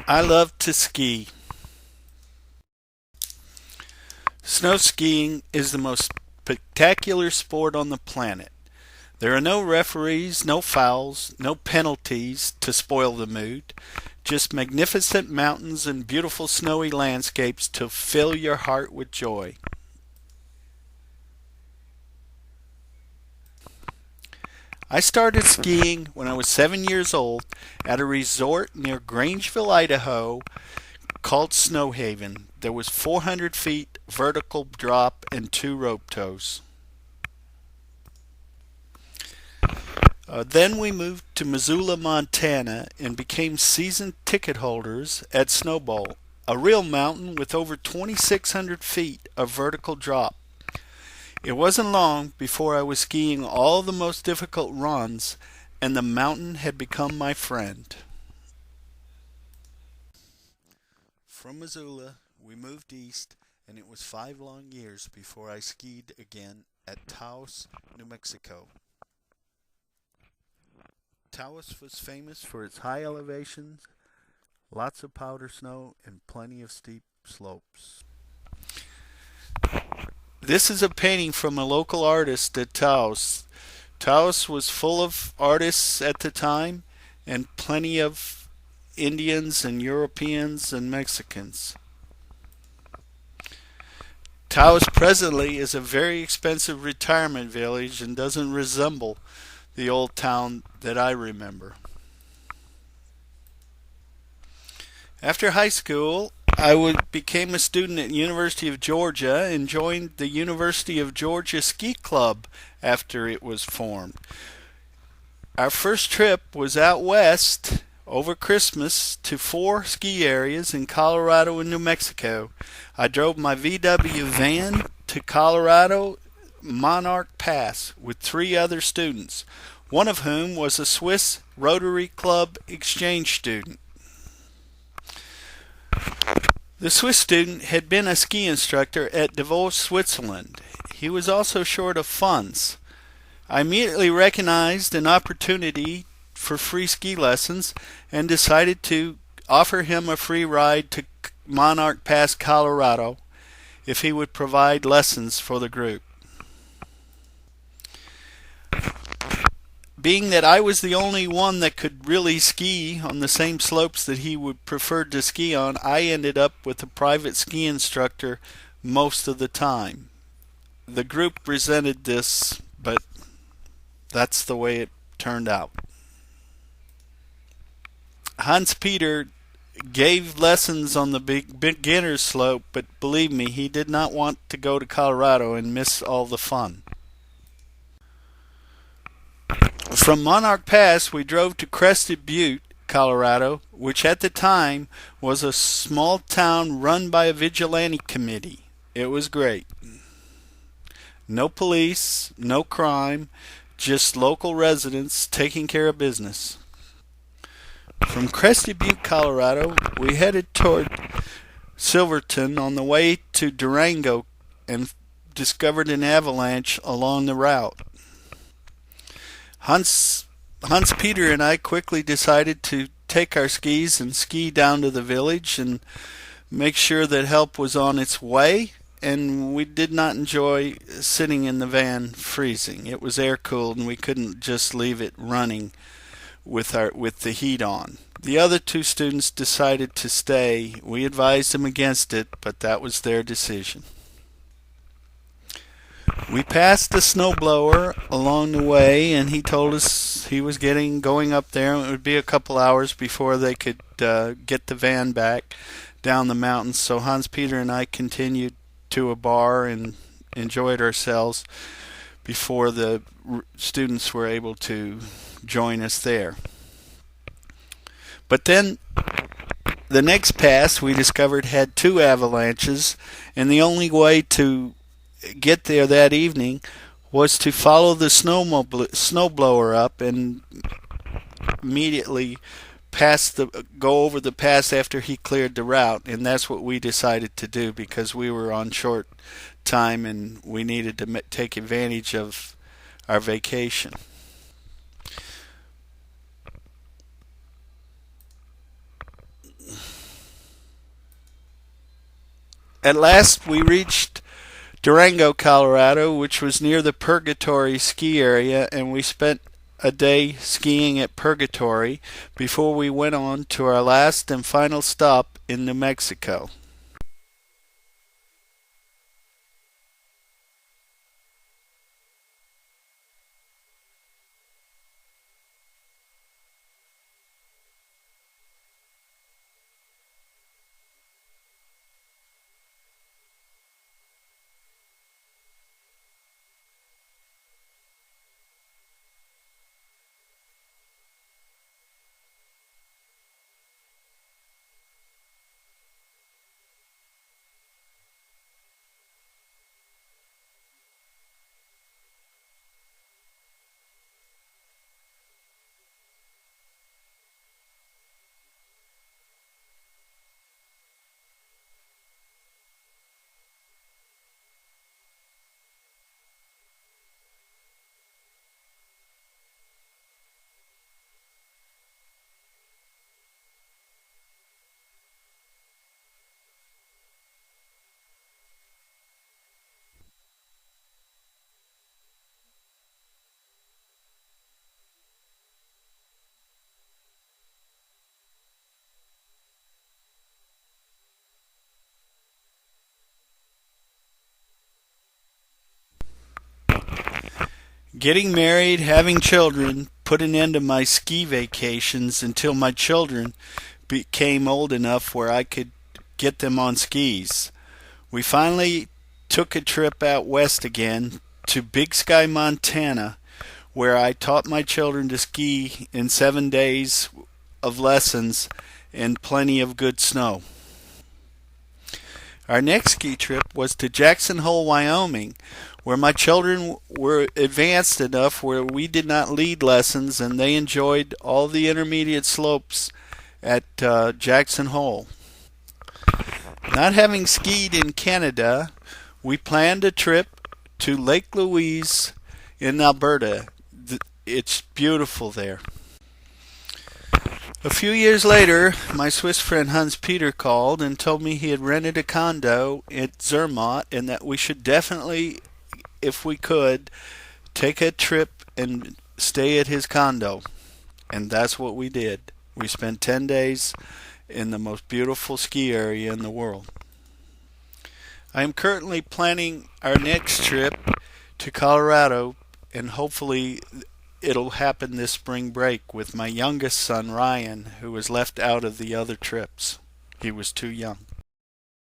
I love to ski. Snow skiing is the most spectacular sport on the planet. There are no referees, no fouls, no penalties to spoil the mood. Just magnificent mountains and beautiful snowy landscapes to fill your heart with joy. I started skiing when I was 7 years old at a resort near Grangeville, Idaho called Snow Haven. There was 400 feet vertical drop and two rope tows. Then we moved to Missoula, Montana, and became season ticket holders at Snowball, a real mountain with over 2,600 feet of vertical drop. It wasn't long before I was skiing all the most difficult runs, and the mountain had become my friend. From Missoula, we moved east, and it was 5 long years before I skied again at Taos, New Mexico. Taos was famous for its high elevations, lots of powder snow, and plenty of steep slopes. This is a painting from a local artist at Taos. Taos was full of artists at the time and plenty of Indians and Europeans and Mexicans. Taos presently is a very expensive retirement village and doesn't resemble the old town that I remember. After high school, became a student at University of Georgia and joined the University of Georgia Ski Club after it was formed. Our first trip was out west over Christmas to four ski areas in Colorado and New Mexico. I drove my VW van to Colorado Monarch Pass with three other students, one of whom was a Swiss Rotary Club exchange student. The Swiss student had been a ski instructor at Davos, Switzerland. He was also short of funds. I immediately recognized an opportunity for free ski lessons and decided to offer him a free ride to Monarch Pass, Colorado, if he would provide lessons for the group. Being that I was the only one that could really ski on the same slopes that he would prefer to ski on, I ended up with a private ski instructor most of the time. The group resented this, but that's the way it turned out. Hans Peter gave lessons on the beginner's slope, but believe me, he did not want to go to Colorado and miss all the fun. From Monarch Pass, we drove to Crested Butte, Colorado, which at the time was a small town run by a vigilante committee. It was great. No police, no crime, just local residents taking care of business. From Crested Butte, Colorado, we headed toward Silverton on the way to Durango and discovered an avalanche along the route. Hans Peter and I quickly decided to take our skis and ski down to the village and make sure that help was on its way, and we did not enjoy sitting in the van freezing. It was air cooled and we couldn't just leave it running with the heat on. The other two students decided to stay. We advised them against it, but that was their decision. We passed the snowblower along the way, and he told us he was going up there, and it would be a couple hours before they could get the van back down the mountains. So Hans Peter and I continued to a bar and enjoyed ourselves before the students were able to join us there. But then the next pass we discovered had two avalanches, and the only way to get there that evening was to follow the snowblower up and immediately go over the pass after he cleared the route, and that's what we decided to do because we were on short time and we needed to take advantage of our vacation. At last, we reached Durango, Colorado, which was near the Purgatory ski area, and we spent a day skiing at Purgatory before we went on to our last and final stop in New Mexico. Getting married, having children, put an end to my ski vacations until my children became old enough where I could get them on skis. We finally took a trip out west again to Big Sky, Montana, where I taught my children to ski in 7 days of lessons and plenty of good snow. Our next ski trip was to Jackson Hole, Wyoming, where my children were advanced enough where we did not lead lessons and they enjoyed all the intermediate slopes at Jackson Hole. Not having skied in Canada, we planned a trip to Lake Louise in Alberta. It's beautiful there. A few years later, my Swiss friend Hans Peter called and told me he had rented a condo at Zermatt and that we should definitely, if we could, take a trip and stay at his condo. And that's what we did. We spent 10 days in the most beautiful ski area in the world. I am currently planning our next trip to Colorado, and hopefully it'll happen this spring break with my youngest son Ryan, who was left out of the other trips. He was too young.